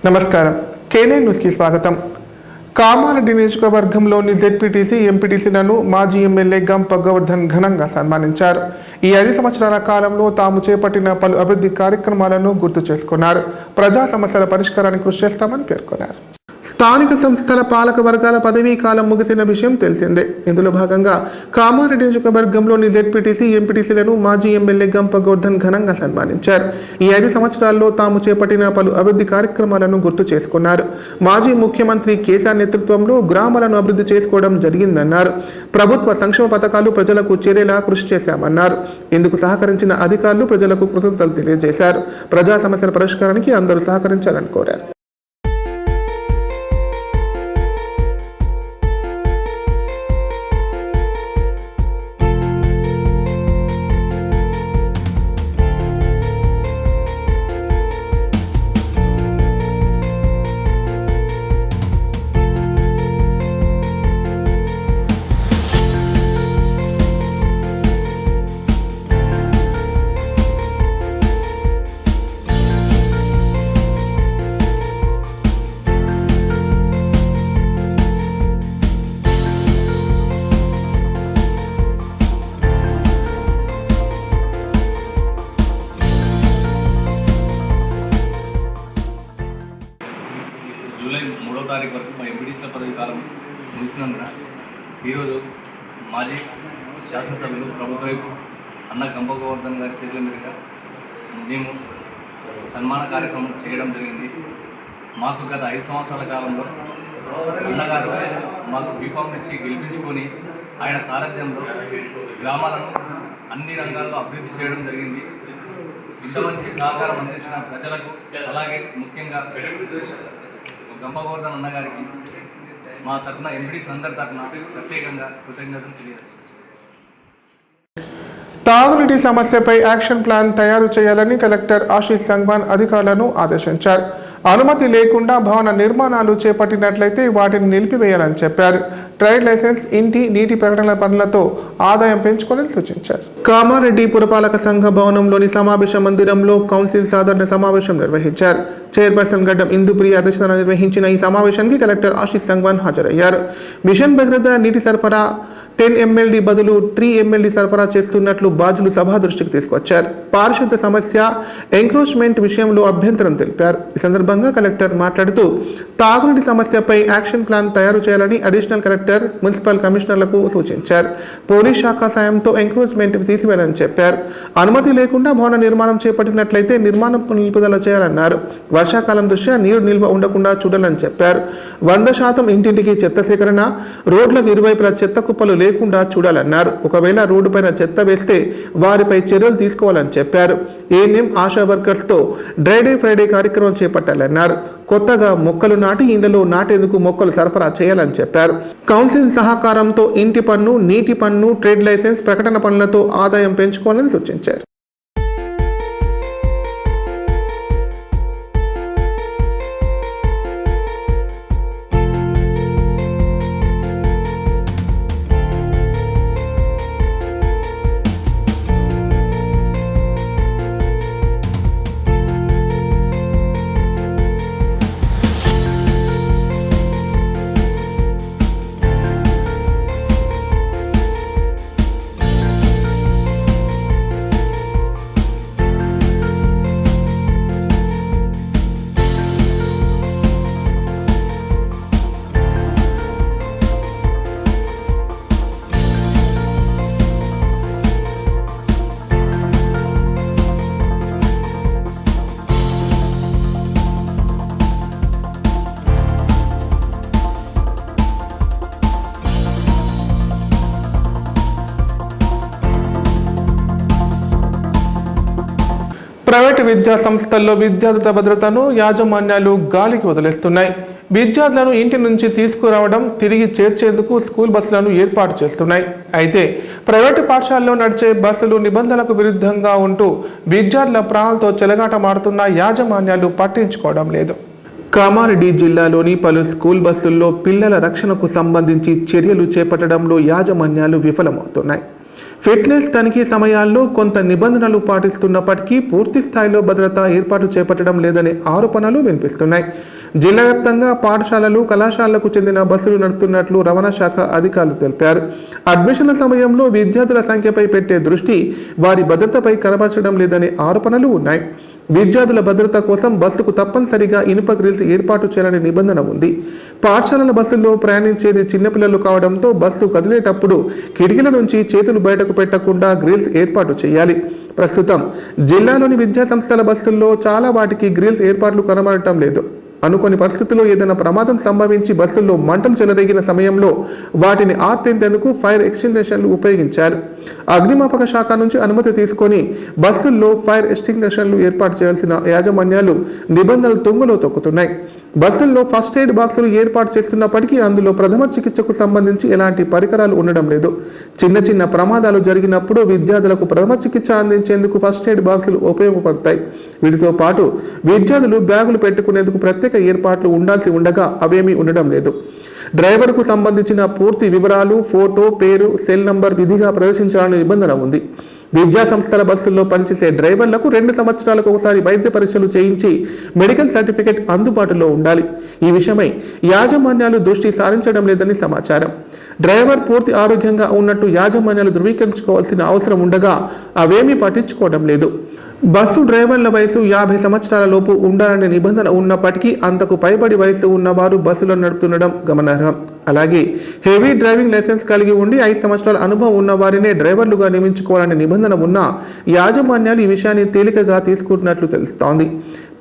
నమస్కారం. కేనైన్ న్యూస్కి స్వాగతం. కామారెడ్డి నియోజకవర్గంలోని జెడ్పీటీసీ, ఎంపీటీసీలను మాజీ ఎమ్మెల్యే గంప గోవర్ధన్ ఘనంగా సన్మానించారు. ఈ 5 సంవత్సరాల కాలంలో తాము చేపట్టిన పలు అభివృద్ధి కార్యక్రమాలను గుర్తు చేసుకున్నారు. ప్రజా సమస్యల పరిష్కారానికి కృషి చేస్తామని పేర్కొన్నారు. స్థానిక సంస్థల పాలక వర్గాల పదవీ కాలం ముగిసిన విషయం తెలిసిందే. ఇందులో భాగంగా కామారెడ్డి నియోజకవర్గంలోని జెడ్పీటీసీ, ఎంపీటీసీలను మాజీ ఎమ్మెల్యే గంప గోవర్ధన్ ఘనంగా సన్మానించారు. ఈ 5 సంవత్సరాల్లో తాము చేపట్టిన పలు అభివృద్ధి కార్యక్రమాలను గుర్తు చేసుకున్నారు. మాజీ ముఖ్యమంత్రి కేసీఆర్ నేతృత్వంలో గ్రామాలను అభివృద్ధి చేసుకోవడం జరిగిందన్నారు. ప్రభుత్వ సంక్షేమ పథకాలు ప్రజలకు చేరేలా కృషి చేశామన్నారు. ఇందుకు సహకరించిన అధికారులు ప్రజలకు కృతజ్ఞతలు తెలియజేశారు. ప్రజా సమస్యల పరిష్కారానికి అందరూ సహకరించాలని కోరారు. జూలై 3వ తారీఖు వరకు మా ఎంపీటీసీల పదవి కాలం ముగిసినందున ఈరోజు మాజీ శాసనసభ్యులు ప్రభుత్వ వైపు అన్న గంప గోవర్ధన్ గారి చేతుల మీదుగా మేము సన్మాన కార్యక్రమం చేయడం జరిగింది. మాకు గత 5 సంవత్సరాల కాలంలో అన్నగారు మాకు బీఫామ్ ఇచ్చి గెలిపించుకొని ఆయన సారథ్యంలో గ్రామాలను అన్ని రంగాల్లో అభివృద్ధి చేయడం జరిగింది. ఇంత మంచి సహకారం అందించిన ప్రజలకు, అలాగే ముఖ్యంగా గంప గోవర్ధన్ అన్నగారికి మా తరఫున ఎంపీటీసీ అందరి తరఫున ప్రత్యేకంగా కృతజ్ఞతలు తెలియజేస్తున్నాం. తాగునీటి సమస్యపై యాక్షన్ ప్లాన్ తయారు చేయాలని కలెక్టర్ ఆశీష్ సంగ్వాన్ అధికారులను ఆదేశించారు. అనుమతి లేకుండా భవన నిర్మాణాలు చేపట్టినట్లయితే వాటిని నిలిపివేయాలని చెప్పారు. ట్రేడ్ లైసెన్స్, ఇంటి నీటి ప్రకటనల పనులతో ఆదాయం పెంచుకోవాలని సూచించారు. కామారెడ్డి పురపాలక సంఘ భవనంలోని సమావేశ మందిరంలో కౌన్సిల్ సాధారణ సమావేశం నిర్వహించారు. చైర్పర్సన్ గడ్డం ఇందుప్రియ అధ్యక్షతన నిర్వహించిన ఈ సమావేశానికి కలెక్టర్ ఆశీష్ సంగ్వాన్ హాజరయ్యారు. మిషన్ భగీరథ నీటి సరఫరా 10 MLD బదులు 3 MLD సరఫరా చేస్తున్నట్లు బాధ్యులు సభా దృష్టికి తీసుకొచ్చారు. పారిశుద్ధ్య సమస్య, ఎంక్రోచ్మెంట్ విషయంలో అభ్యంతరం తెలిపారు. ఈ సందర్భంగా కలెక్టర్ మాట్లాడుతూ తాగునీటి సమస్యపై యాక్షన్ ప్లాన్ తయారు చేయాలని అడిషనల్ కలెక్టర్, మున్సిపల్ కమిషనర్లకు సూచించారు. పోలీస్ శాఖ సాయంతో ఎంక్రోచ్మెంట్ తీసివేయాలని చెప్పారు. అనుమతి లేకుండా భవన నిర్మాణం చేపట్టినట్లయితే నిర్మాణం నిలుపుదల చేయాలన్నారు. వర్షాకాలం దృష్ట్యా నీరు నిల్వ ఉండకుండా చూడాలని చెప్పారు. 100% ఇంటింటికి చెత్త సేకరణ, రోడ్లకు ఇరువైపులా చెత్త కుప్పలు లేకుండా చూడాలన్నారు. ఒకవేళ రోడ్డుపైన చెత్త వేస్తే వారిపై చర్యలు తీసుకోవాలని చెప్పారు. ఏఎన్ఎం, ఆశా వర్కర్స్తో డ్రై డే ఫ్రైడే కార్యక్రమం చేపట్టాలన్నారు. కొత్తగా మొక్కలు నాటి ఇండ్లలో నాటేందుకు మొక్కలు సరఫరా చేయాలని చెప్పారు. కౌన్సిల్ సహకారంతో ఇంటి పన్ను, నీటి పన్ను, ట్రేడ్ లైసెన్స్, ప్రకటన పనులతో ఆదాయం పెంచుకోవాలని సూచించారు. ప్రైవేటు విద్యా సంస్థల్లో విద్యార్థుల భద్రతను యాజమాన్యాలు గాలికి వదిలేస్తున్నాయి. విద్యార్థులను ఇంటి నుంచి తీసుకురావడం, తిరిగి చేర్చేందుకు స్కూల్ బస్సులను ఏర్పాటు చేస్తున్నాయి. అయితే ప్రైవేటు పాఠశాలలో నడిచే బస్సులు నిబంధనలకు విరుద్ధంగా ఉంటూ విద్యార్థుల ప్రాణాలతో చెలగాటమాడుతున్న యాజమాన్యాలు పట్టించుకోవడం లేదు. కామారెడ్డి జిల్లాలోని పలు స్కూల్ బస్సుల్లో పిల్లల రక్షణకు సంబంధించి చర్యలు చేపట్టడంలో యాజమాన్యాలు విఫలమవుతున్నాయి. ఫిట్నెస్ తనిఖీ సమయాల్లో కొంత నిబంధనలు పాటిస్తున్నప్పటికీ పూర్తి స్థాయిలో భద్రతా ఏర్పాటు చేపట్టడం లేదనే ఆరోపణలు వినిపిస్తున్నాయి. జిల్లా వ్యాప్తంగా పాఠశాలలు, కళాశాలలకు చెందిన బస్సులు నడుపుతున్నట్లు రవాణా శాఖ అధికారులు తెలిపారు. అడ్మిషన్ల సమయంలో విద్యార్థుల సంఖ్యపై పెట్టే దృష్టి వారి భద్రతపై కనబరచడం లేదనే ఆరోపణలు ఉన్నాయి. విద్యార్థుల భద్రత కోసం బస్సుకు తప్పనిసరిగా ఇనుప గ్రిల్స్ ఏర్పాటు చేయాలనే నిబంధన ఉంది. పాఠశాలల బస్సుల్లో ప్రయాణించేది చిన్నపిల్లలు కావడంతో బస్సు కదిలేటప్పుడు కిటికీల నుంచి చేతులు బయటకు పెట్టకుండా గ్రిల్స్ ఏర్పాటు చేయాలి. ప్రస్తుతం జిల్లాలోని విద్యాసంస్థల బస్సుల్లో చాలా వాటికి గ్రిల్స్ ఏర్పాట్లు కనబడటం లేదు. అనుకోని పరిస్థితుల్లో ఏదైనా ప్రమాదం సంభవించి బస్సుల్లో మంటలు చెలరేగిన సమయంలో వాటిని ఆర్పేందుకు ఫైర్ ఎక్స్టింగ్విషర్లు ఉపయోగించారు. అగ్నిమాపక శాఖ నుంచి అనుమతి తీసుకొని బస్సుల్లో ఫైర్ ఎక్స్టింగ్విషర్లు ఏర్పాటు చేయాల్సిన యాజమాన్యాలు నిబంధనలు తుంగలో తొక్కుతున్నాయి. బస్సుల్లో ఫస్ట్ ఎయిడ్ బాక్సులు ఏర్పాటు చేస్తున్నప్పటికీ అందులో ప్రథమ చికిత్సకు సంబంధించి ఎలాంటి పరికరాలు ఉండడం లేదు. చిన్న చిన్న ప్రమాదాలు జరిగినప్పుడు విద్యార్థులకు ప్రథమ చికిత్స అందించేందుకు ఫస్ట్ ఎయిడ్ బాక్సులు ఉపయోగపడతాయి. వీటితో పాటు విద్యార్థులు బ్యాగులు పెట్టుకునేందుకు ప్రత్యేక ఏర్పాట్లు ఉండాల్సి ఉండగా అవేమీ ఉండడం లేదు. డ్రైవర్కు సంబంధించిన పూర్తి వివరాలు, ఫోటో, పేరు, సెల్ నంబర్ విధిగా ప్రదర్శించాలనే నిబంధన ఉంది. విద్యా సంస్థల బస్సుల్లో పనిచేసే డ్రైవర్లకు 2 సంవత్సరాలకు ఒకసారి వైద్య పరీక్షలు చేయించి మెడికల్ సర్టిఫికెట్ అందుబాటులో ఉండాలి. ఈ విషయమై యాజమాన్యాలు దృష్టి సారించడం లేదని సమాచారం. డ్రైవర్ పూర్తి ఆరోగ్యంగా ఉన్నట్టు యాజమాన్యాలు ధృవీకరించుకోవాల్సిన అవసరం ఉండగా అవేమీ పట్టించుకోవడం లేదు. బస్సు డ్రైవర్ల వయసు 50 సంవత్సరాల లోపు ఉండాలనే నిబంధన ఉన్నప్పటికీ అంతకు పైబడి వయసు ఉన్నవారు బస్సులను నడుపుతుండడం గమనార్హం. అలాగే హెవీ డ్రైవింగ్ లైసెన్స్ కలిగి ఉండి 5 సంవత్సరాల అనుభవం ఉన్న వారినే డ్రైవర్లుగా నియమించుకోవాలనే నిబంధన ఉన్నా యాజమాన్యాలు ఈ విషయాన్ని తేలికగా తీసుకుంటున్నట్లు తెలుస్తోంది.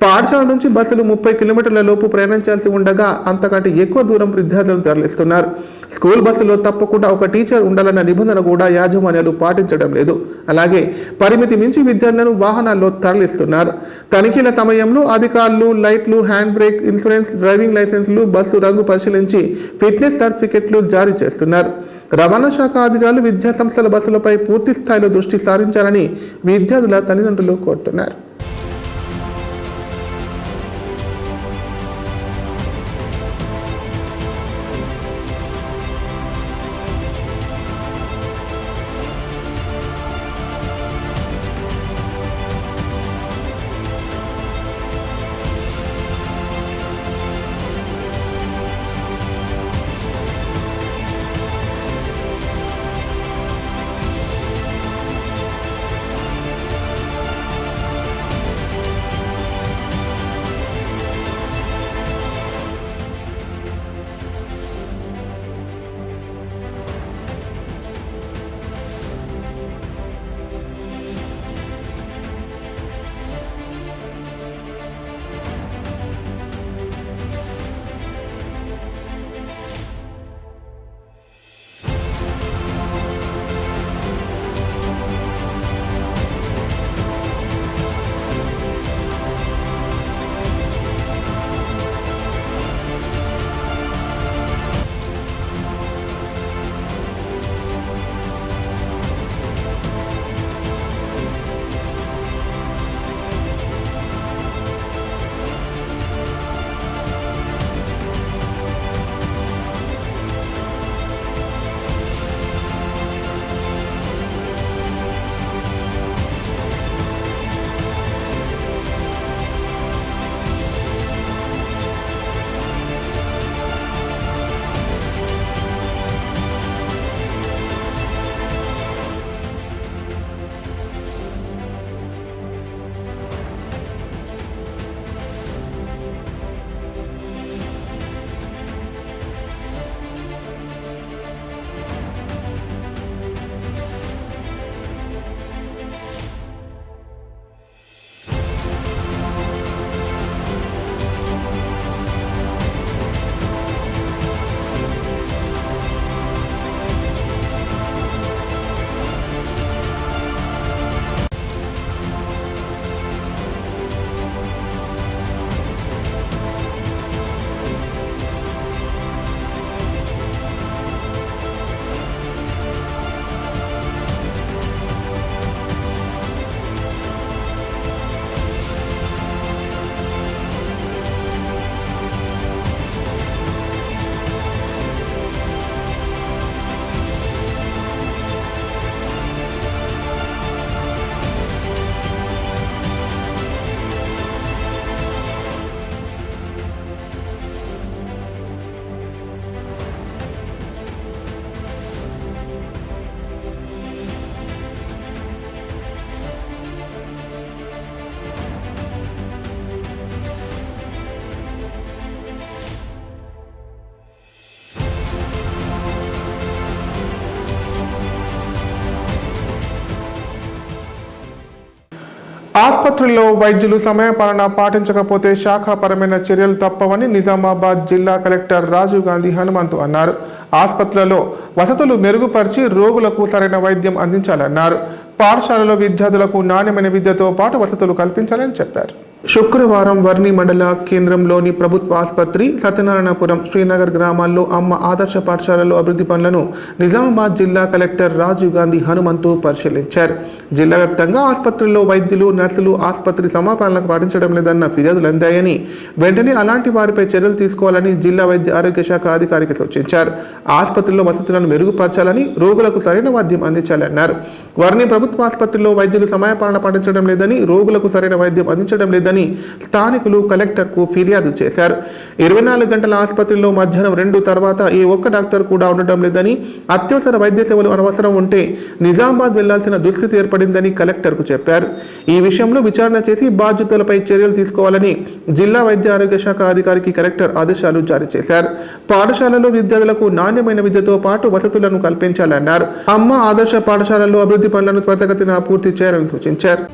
పాఠశాల నుంచి బస్సులు 30 కిలోమీటర్ల లోపు ప్రయాణించాల్సి ఉండగా అంతకంటే ఎక్కువ దూరం విద్యార్థులను తరలిస్తున్నారు. స్కూల్ బస్సులో తప్పకుండా ఒక టీచర్ ఉండాలన్న నిబంధన కూడా యాజమాన్యాలు పాటించడం లేదు. అలాగే పరిమితి మించి విద్యార్థులను వాహనాల్లో తరలిస్తున్నారు. తనిఖీల సమయంలో అధికారులు లైట్లు, హ్యాండ్ బ్రేక్, ఇన్సూరెన్స్, డ్రైవింగ్ లైసెన్సులు, బస్సు రంగు పరిశీలించి ఫిట్నెస్ సర్టిఫికెట్లు జారీ చేస్తున్నారు. రవాణా శాఖ అధికారులు విద్యా సంస్థల బస్సులపై పూర్తి స్థాయిలో దృష్టి సారించాలని విద్యార్థుల తల్లిదండ్రులు కోరుతున్నారు. ఆసుపత్రుల్లో వైద్యులు సమయపాలన పాటించకపోతే శాఖాపరమైన చర్యలు తప్పవని నిజామాబాద్ జిల్లా కలెక్టర్ రాజీవ్ గాంధీ హనుమంతు అన్నారు. ఆసుపత్రులలో వసతులు మెరుగుపరిచి రోగులకు సరైన వైద్యం అందించాలన్నారు. పాఠశాలలో విద్యార్థులకు నాణ్యమైన విద్యతో పాటు వసతులు కల్పించాలని చెప్పారు. శుక్రవారం వర్ణి మండల కేంద్రంలోని ప్రభుత్వ ఆసుపత్రి, సత్యనారాయణపురం, శ్రీనగర్ గ్రామాల్లో అమ్మ ఆదర్శ పాఠశాలలో అభివృద్ధి పనులను నిజామాబాద్ జిల్లా కలెక్టర్ రాజీవ్ గాంధీ హనుమంతు పరిశీలించారు. జిల్లా వ్యాప్తంగా ఆసుపత్రుల్లో వైద్యులు, నర్సులు ఆసుపత్రి సమపాలనకు పాటించడం లేదన్న ఫిర్యాదులు అందాయని, వెంటనే అలాంటి వారిపై చర్యలు తీసుకోవాలని జిల్లా వైద్య ఆరోగ్య శాఖ అధికారికి సూచించారు. ఆసుపత్రిలో వసతులను మెరుగుపరచాలని, రోగులకు సరైన వైద్యం అందించాలన్నారు. వర్ణి ప్రభుత్వ ఆసుపత్రిలో వైద్యులు సమయపాలన పాటించడం లేదని, రోగులకు సరైన వైద్యం అందించడం లేదని స్థానికులు కలెక్టర్కు ఫిర్యాదు చేశారు. 24 గంటల ఆసుపత్రిలో మధ్యాహ్నం 2 తర్వాత ఏ ఒక్క డాక్టర్ కూడా ఉండటం లేదని, అత్యవసర వైద్య సేవలు అనవసరం ఉంటే నిజామాబాద్ వెళ్లాల్సిన దుస్థితి ఏర్పడిందని కలెక్టర్కు చెప్పారు. ఈ విషయంలో విచారణ చేసి బాధ్యతలపై చర్యలు తీసుకోవాలని జిల్లా వైద్య ఆరోగ్య శాఖ అధికారికి కలెక్టర్ ఆదేశాలు జారీ చేశారు. పాఠశాలలో విద్యార్థులకు నాణ్యమైన విద్యతో పాటు వసతులను కల్పించాలన్నారు. అమ్మ ఆదర్శ పాఠశాలలో అభివృద్ధి పనులను త్వరితగతిన పూర్తి చేయాలని సూచించారు.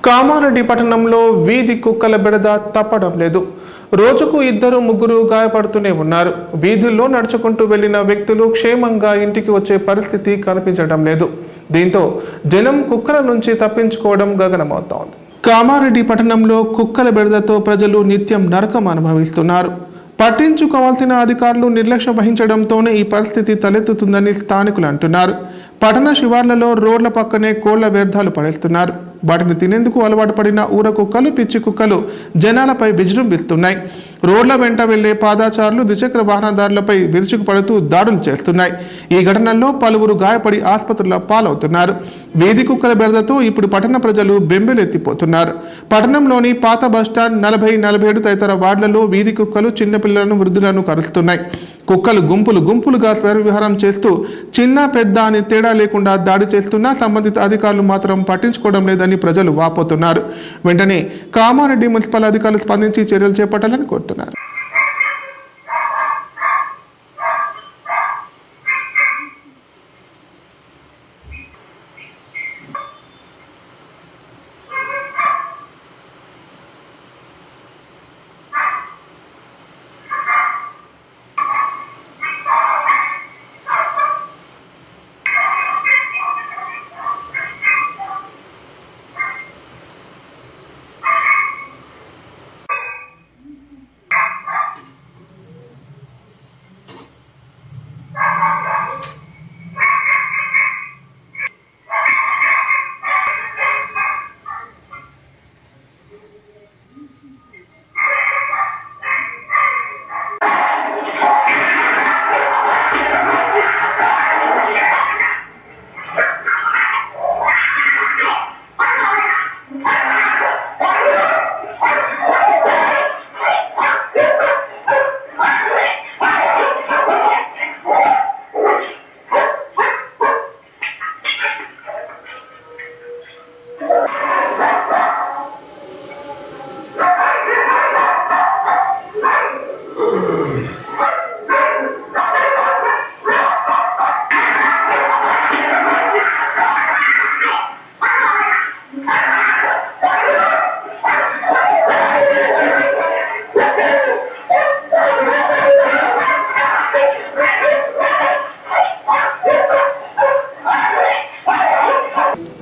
కామారెడ్డి పట్టణంలో వీధి కుక్కల బెడద తప్పడం లేదు. రోజుకు 2-3 గాయపడుతూనే ఉన్నారు. వీధుల్లో నడుచుకుంటూ వెళ్లిన వ్యక్తులు క్షేమంగా ఇంటికి వచ్చే పరిస్థితి కనిపించడం లేదు. దీంతో జనం కుక్కల నుంచి తప్పించుకోవడం గగనమవుతోంది. కామారెడ్డి పట్టణంలో కుక్కల బెడదతో ప్రజలు నిత్యం నరకం అనుభవిస్తున్నారు. పట్టించుకోవాల్సిన అధికారులు నిర్లక్ష్యం వహించడంతోనే ఈ పరిస్థితి తలెత్తుతుందని స్థానికులు అంటున్నారు. పట్టణ శివార్లలో రోడ్ల పక్కనే కోళ్ల వ్యర్థాలు పడేస్తున్నారు. వాటిని తినేందుకు అలవాటు పడిన ఊర కుక్కలు, పిచ్చి కుక్కలు జనాలపై విజృంభిస్తున్నాయి. రోడ్ల వెంట వెళ్లే పాదాచారులు, ద్విచక్ర వాహనదారులపై విరుచుకుపడుతూ దాడులు చేస్తున్నాయి. ఈ ఘటనల్లో పలువురు గాయపడి ఆసుపత్రుల పాలవుతున్నారు. వీధి కుక్కల బెడదతో ఇప్పుడు పట్టణ ప్రజలు బెంబెలెత్తిపోతున్నారు. పట్టణంలోని పాత బస్టాండ్, 40, 47 తదితర వార్డులలో వీధి కుక్కలు చిన్నపిల్లలను, వృద్ధులను కరుస్తున్నాయి. కుక్కలు గుంపులుగా స్వైరవిహారం చేస్తూ చిన్న పెద్ద అని తేడా లేకుండా దాడి చేస్తున్నా సంబంధిత అధికారులు మాత్రం పట్టించుకోవడం లేదని ప్రజలు వాపోతున్నారు. వెంటనే కామారెడ్డి మున్సిపల్ అధికారులు స్పందించి చర్యలు చేపట్టాలని కోరుతున్నారు.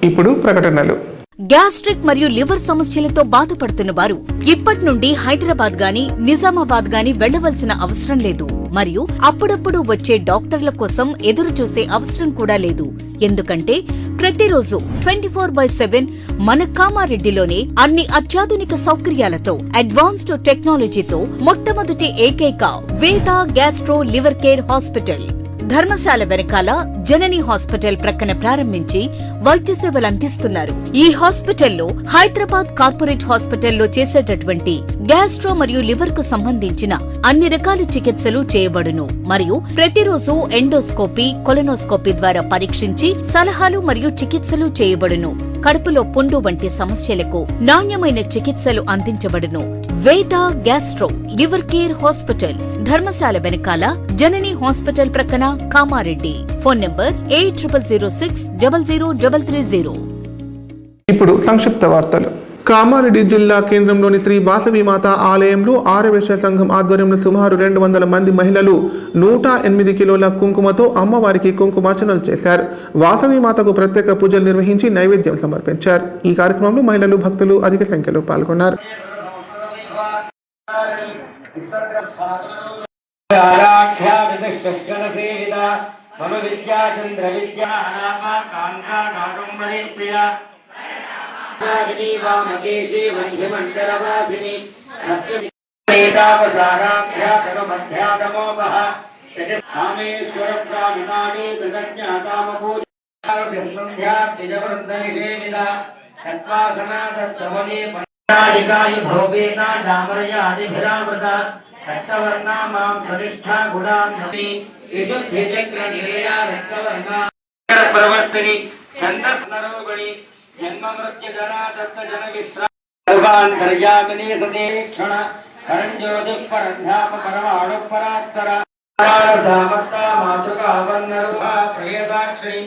ఇప్పుడు ప్రకటనలు. గ్యాస్ట్రిక్ మరియు లివర్ సమస్యలతో బాధపడుతున్న వారు ఇప్పటి నుండి హైదరాబాద్ గాని నిజామాబాద్ గాని వెళ్లవలసిన అవసరం లేదు మరియు అప్పుడప్పుడు వచ్చే డాక్టర్ల కోసం ఎదురు చూసే అవసరం కూడా లేదు. ఎందుకంటే ప్రతిరోజు 24/7 మన కామారెడ్డిలోనే అన్ని అత్యాధునిక సౌకర్యాలతో అడ్వాన్స్డ్ టెక్నాలజీతో మొట్టమొదటి ఏకైక వేద gastro liver care hospital Dharamshala వెనకాల జనని హాస్పిటల్ ప్రక్కన ప్రారంభించి వైద్య సేవలు అందిస్తున్నారు. ఈ హాస్పిటల్లో హైదరాబాద్ కార్పొరేట్ హాస్పిటల్లో చేసేటటువంటి గ్యాస్ట్రో మరియు లివర్ కు సంబంధించిన అన్ని రకాల చికిత్సలు చేయబడును మరియు ప్రతిరోజు ఎండోస్కోపీ, కొలనోస్కోపీ ద్వారా పరీక్షించి సలహాలు మరియు చికిత్సలు చేయబడును. కడుపులో పుండు వంటి సమస్యలకు నాణ్యమైన చికిత్సలు అందించబడును. వేద gastro liver care hospital Dharamshala వెనకాల జనని హాస్పిటల్ ప్రక్కన కామారెడ్డి. Phone number 8006000330. ఇప్పుడు సంక్షిప్త వార్తలు. కామారెడ్డి జిల్లా కేంద్రంలోని శ్రీ వాసవి మాత ఆలయంలో ఆర్యవైశ్య సంఘం ఆధ్వర్యంలో సుమారు 200 మంది మహిళలు 108 కిలోల కుంకుమతో అమ్మవారికి కుంకుమార్చనలు చేశారు. వాసవి మాతకు ప్రత్యేక పూజలు నిర్వహించి నైవేద్యం సమర్పించారు. ఈ కార్యక్రమంలో మహిళలు, భక్తులు అధిక సంఖ్యలో పాల్గొన్నారు. ప్రవర్తని ఛందస్నరోగణి జన్మ మృత్యు జరా దత్త జన విశ్రాంతర్యామిని సదేక్షణ కరంజ్యోతి పరంధామ పరమాణు పరాత్పర సామర్థ మాతృకా వర్ణరూప ప్రియసాక్షిణి.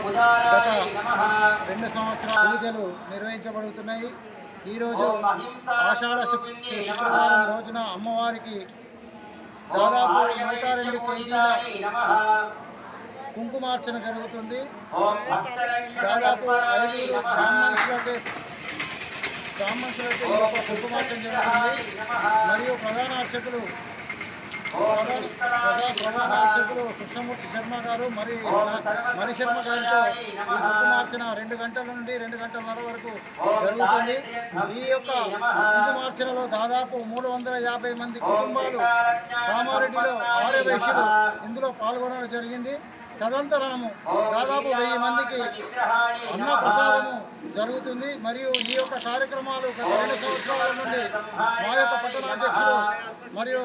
గత 2 సంవత్సరాల పూజలు నిర్వహించబడుతున్నాయి. ఈరోజు ఆషాఢ శుక్రవారం రోజున అమ్మవారికి దాదాపు 102 కేజీల కుంకుమార్చన జరుగుతుంది. దాదాపు 5 బ్రాహ్మణులతో కుంకుమార్చన జరుగుతుంది. మరియు ప్రధాన అర్చకులు కృష్ణమూర్తి శర్మ గారు మరియు మణిశర్మ గారితో ఈ కుంకుమార్చన 2 గంటల నుండి 2 గంటలన్నర వరకు జరుగుతుంది. ఈ యొక్క కుంకుమార్చనలో దాదాపు 350 మంది కుటుంబాలు కామారెడ్డిలో ఆర్యవైశ్యులు ఇందులో పాల్గొనడం జరిగింది. తదనంతరము దాదాపు 1000 మందికి అన్న ప్రసాదము జరుగుతుంది. మరియు ఈ యొక్క కార్యక్రమాలు గత 2 సంవత్సరాల నుండి మా యొక్క పట్టణాధ్యక్షులు మరియు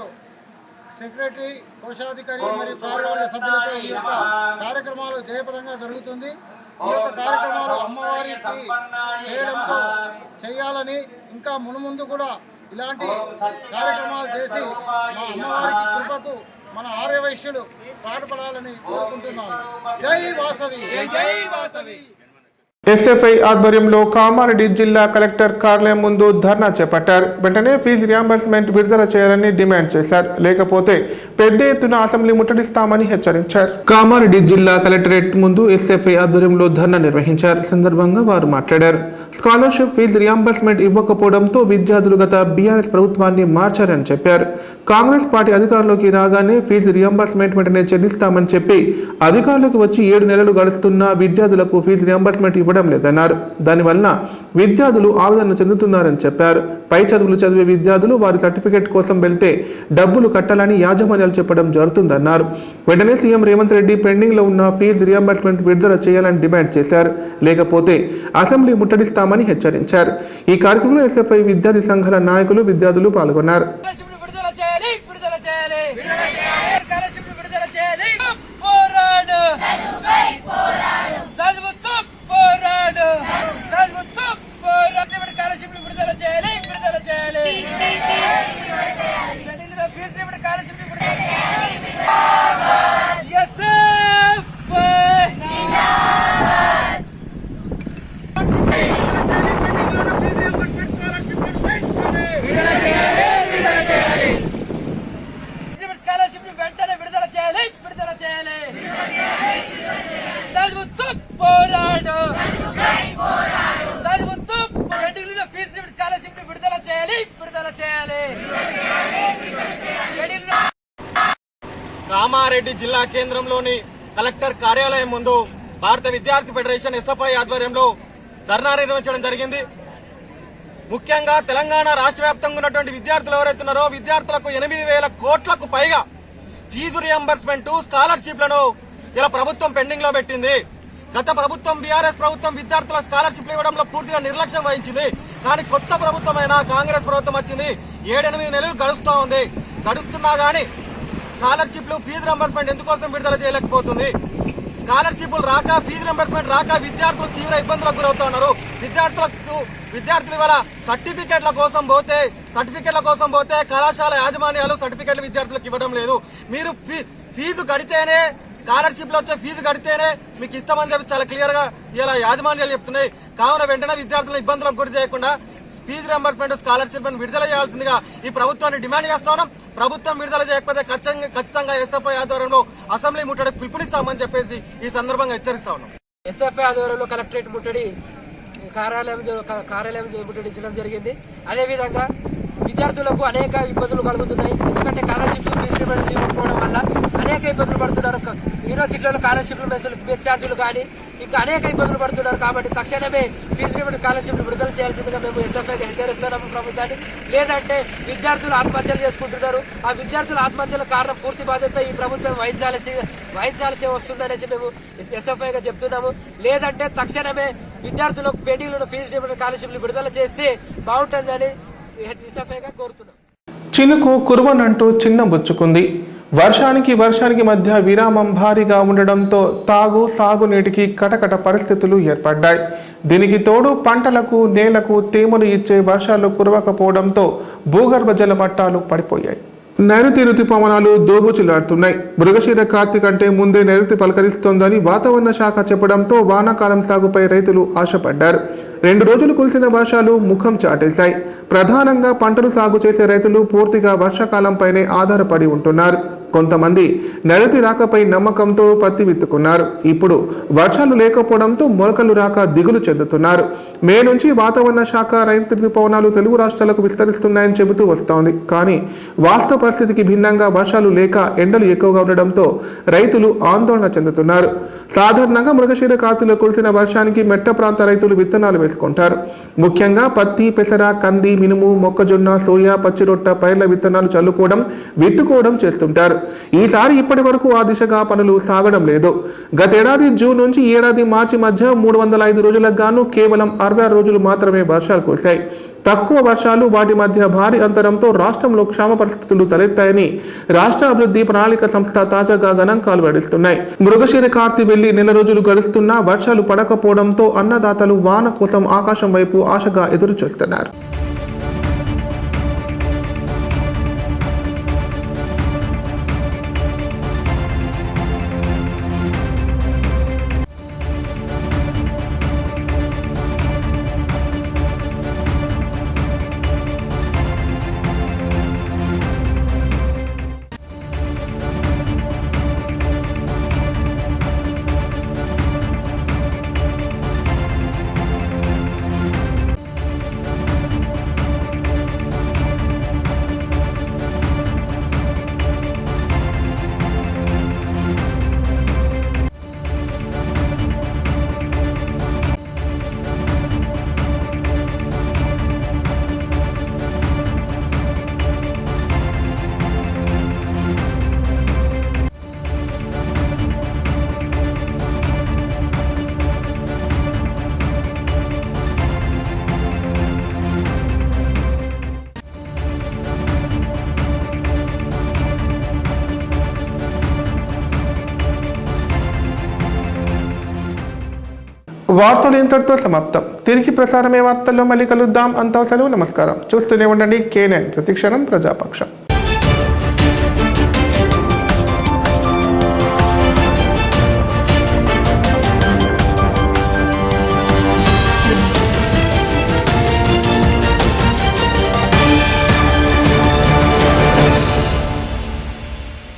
సెక్రటరీ, కోశాధికారి మరియు కార్యవర్గ సభ్యులతో ఈ యొక్క కార్యక్రమాలు జయప్రదంగా జరుగుతుంది. ఈ యొక్క కార్యక్రమాలు అమ్మవారికి చేయడంతో చేయాలని, ఇంకా మునుముందు కూడా ఇలాంటి కార్యక్రమాలు చేసి మా అమ్మవారికి కృపకు మన ఆర్యవైశ్యులు పాటుపడాలని కోరుకుంటున్నాను. జై వాసవి, జై వాసవి. ఎస్ఎఫ్ఐ ఆధ్వర్యంలో కామారెడ్డి జిల్లా కలెక్టర్ కార్యాలయం ముందు ధర్నా చేపట్టారు. వెంటనే ఫీజు రియంబర్స్మెంట్ విడుదల చేయాలని డిమాండ్ చేశారు. లేకపోతే పెద్ద ఎత్తున అసెంబ్లీ ముట్టడిస్తామని హెచ్చరించారు. కామారెడ్డి జిల్లా కలెక్టరేట్ ముందు ఎస్ఎఫ్ఐ ఆధ్వర్యంలో ధర్నా నిర్వహించారు. సందర్భంగా వారు మాట్లాడారు. స్కాలర్షిప్ ఫీజు రియంబర్స్మెంట్ ఇవ్వకపోవడంతో విద్యార్థులు గత బీఆర్ఎస్ ప్రభుత్వాన్ని మార్చారని చెప్పారు. కాంగ్రెస్ పార్టీ అధికారంలోకి రాగానే ఫీజు రియంబర్స్మెంట్ వెంటనే చెల్లిస్తామని చెప్పి అధికారులకు వచ్చి 7 నెలలు గడుస్తున్నా విద్యార్థులకు ఫీజు రియంబర్స్మెంట్ ఇవ్వడం లేదన్నారు. దానివల్ల విద్యార్థులు ఆవేదన చెందుతున్నారని చెప్పారు. పై చదువులు చదివే విద్యార్థులు వారి సర్టిఫికేట్ కోసం వెళ్తే డబ్బులు కట్టాలని యాజమాన్యాలు చెప్పడం జరుగుతుందన్నారు. వెంటనే సీఎం రేవంత్ రెడ్డి పెండింగ్ లో ఉన్న ఫీజు రియంబర్స్మెంట్ విడుదల చేయాలని డిమాండ్ చేశారు. లేకపోతే అసెంబ్లీ ముట్టడిస్తామని హెచ్చరించారు. ఈ కార్యక్రమంలో ఎస్ఎఫ్ఐ విద్యార్థి సంఘాల నాయకులు, విద్యార్థులు పాల్గొన్నారు. కామారెడ్డి జిల్లా కేంద్రంలోని కలెక్టర్ కార్యాలయం ముందు భారత విద్యార్థి ఫెడరేషన్ SFI ఆధ్వర్యంలో ధర్నా నిర్వహించడం జరిగింది. ముఖ్యంగా తెలంగాణ రాష్ట్ర వ్యాప్తంగా ఉన్నటువంటి విద్యార్థులు ఎవరైతే ఉన్నారో విద్యార్థులకు 8,000 కోట్లకు పైగా ఫీజు రియంబర్స్మెంట్ స్కాలర్షిప్లను ఇలా ప్రభుత్వం పెండింగ్ లో పెట్టింది. గత ప్రభుత్వం బీఆర్ఎస్ ప్రభుత్వం విద్యార్థుల స్కాలర్షిప్లు ఇవ్వడంలో పూర్తిగా నిర్లక్ష్యం వహించింది. కానీ కొత్త ప్రభుత్వమైన కాంగ్రెస్ ప్రభుత్వం వచ్చింది. 7-8 నెలలు గడుస్తూ ఉంది. గడుస్తున్నా గానీ స్కాలర్షిప్లు ఫీజు రియంబర్స్మెంట్ ఎందుకోసం విడుదల చేయలేకపోతుంది. స్కాలర్షిప్లు రాక ఫీజు రియంబర్స్మెంట్ రాక విద్యార్థులు తీవ్ర ఇబ్బందులకు గురవుతా ఉన్నారు. విద్యార్థులు ఇవాళ సర్టిఫికెట్ల కోసం పోతే కళాశాల యాజమాన్యాలు సర్టిఫికెట్లు విద్యార్థులకు ఇవ్వడం లేదు. మీరు ఫీజు కడితేనే స్కాలర్షిప్ లో వచ్చే ఫీజు కడితేనే మీకు ఇస్తామని చెప్పి చాలా క్లియర్ గా ఇలా యాజమాన్యాలు చెప్తున్నాయి. కావున వెంటనే విద్యార్థులను ఇబ్బందులకు గురి చేయకుండా ఫీజు రియంబర్స్మెంట్ స్కాలర్షిప్ విడుదల చేయాల్సిందిగా ఈ ప్రభుత్వాన్ని డిమాండ్ చేస్తున్నాం. ప్రభుత్వం విడుదల చేయకపోతే ఖచ్చితంగా SFI ఆధ్వర్యంలో అసెంబ్లీ ముట్టడి పిలుపునిస్తామని చెప్పేసి ఈ సందర్భంగా హెచ్చరిస్తా ఉన్నాం. SFI ఆధ్వర్యంలో కలెక్టరేట్ ముట్టడి కార్యాలయం ముట్టడించడం జరిగింది. అదేవిధంగా విద్యార్థులకు అనేక ఇబ్బందులు కలుగుతున్నాయి. ఎందుకంటే స్కాలర్షిప్ ఫీజు రియంబర్స్మెంట్ ఇవ్వకపోవడం వల్ల అనేక ఇబ్బందులు పడుతున్నారు. యూనివర్సిటీలలో స్కాలర్షిప్లు మెస్ ఛార్జీలు కానీ ఇంకా అనేక ఇబ్బందులు పడుతున్నారు. కాబట్టి తక్షణమే ఫీజు రియంబర్స్మెంట్ స్కాలర్షిప్లు విడుదల చేయాల్సిందిగా మేము SFIకి హెచ్చరిస్తున్నాము ప్రభుత్వాన్ని. లేదంటే విద్యార్థులు ఆత్మహత్యలు చేసుకుంటున్నారు. ఆ విద్యార్థుల ఆత్మహత్యల కారణం పూర్తి బాధ్యత ఈ ప్రభుత్వం వహించాల్సి వస్తుందనేసి మేము SFIగా చెప్తున్నాము. లేదంటే తక్షణమే విద్యార్థులకు పెండింగ్లో ఫీజు రియంబర్స్మెంట్ స్కాలర్షిప్లు విడుదల చేస్తే బాగుంటుందని SFIగా కోరుతున్నాం. చినుకు కురువనంటూ చిన్న బుచ్చుకుంది. వర్షానికి మధ్య విరామం భారీగా ఉండడంతో సాగునీటికి కటకట పరిస్థితులు ఏర్పడ్డాయి. దీనికి తోడు పంటలకు నేలకు తేమను ఇచ్చే వర్షాలు కురవకపోవడంతో భూగర్భ జల మట్టాలు పడిపోయాయి. నైరుతి రుతుపవనాలు దోబుచులాడుతున్నాయి. మృగశిర కార్తీక అంటే ముందే నైరుతి పలకరిస్తోందని వాతావరణ శాఖ చెప్పడంతో వానాకాలం సాగుపై రైతులు ఆశపడ్డారు. 2 రోజులు కురిసిన వర్షాలు ముఖం చాటేశాయి. ప్రధానంగా పంటలు సాగు చేసే రైతులు పూర్తిగా వర్షాకాలంపైనే ఆధారపడి ఉంటున్నారు. కొంతమంది నైరుతి రాకపై నమ్మకంతో పత్తి విత్తుకున్నారు. ఇప్పుడు వర్షాలు లేకపోవడంతో మొలకలు రాక దిగులు చెందుతున్నారు. మే నుంచి వాతావరణ శాఖ నైరుతి రుతుపవనాలు తెలుగు రాష్ట్రాలకు విస్తరిస్తున్నాయని చెబుతూ వస్తోంది. కానీ వాస్తవ పరిస్థితికి భిన్నంగా వర్షాలు లేక ఎండలు ఎక్కువగా ఉండడంతో రైతులు ఆందోళన చెందుతున్నారు. సాధారణంగా మృగశిర కార్తీలో కురిసిన వర్షానికి మెట్ట ప్రాంత రైతులు విత్తనాలు వేసుకుంటారు. ముఖ్యంగా పత్తి, పెసర, కంది, మినుము, మొక్కజొన్న, సోయా, పచ్చిరొట్ట పైర్ల విత్తనాలు విత్తుకోవడం చేస్తుంటారు. ఈసారి ఇప్పటి వరకు ఆ దిశగా పనులు సాగడం లేదు. గతేడాది జూన్ నుంచి ఈ ఏడాది మార్చి మధ్య 305 రోజులకు గాను కేవలం 66 రోజులు మాత్రమే వర్షాలు కురిశాయి. తక్కువ వర్షాలు, వాటి మధ్య భారీ అంతరంతో రాష్ట్రంలో క్షామ పరిస్థితులు తలెత్తాయని రాష్ట్ర అభివృద్ధి ప్రణాళిక సంస్థ తాజాగా గణాంకాలు వెల్లడిస్తున్నాయి. మృగశిర కార్తీ వెళ్లి 1 రోజులు గడుస్తున్నా వర్షాలు పడకపోవడంతో అన్నదాతలు వాన కోసం ఆకాశం వైపు ఆశగా ఎదురు చూస్తున్నారు. వార్తలు ఇంతటితో సమాప్తం. తిరిగి ప్రసారమే వార్తల్లో మళ్ళీ కలుద్దాం. అంతా సెలవు. నమస్కారం. చూస్తూనే ఉండండి K9 ప్రతిక్షణం ప్రజాపక్షం.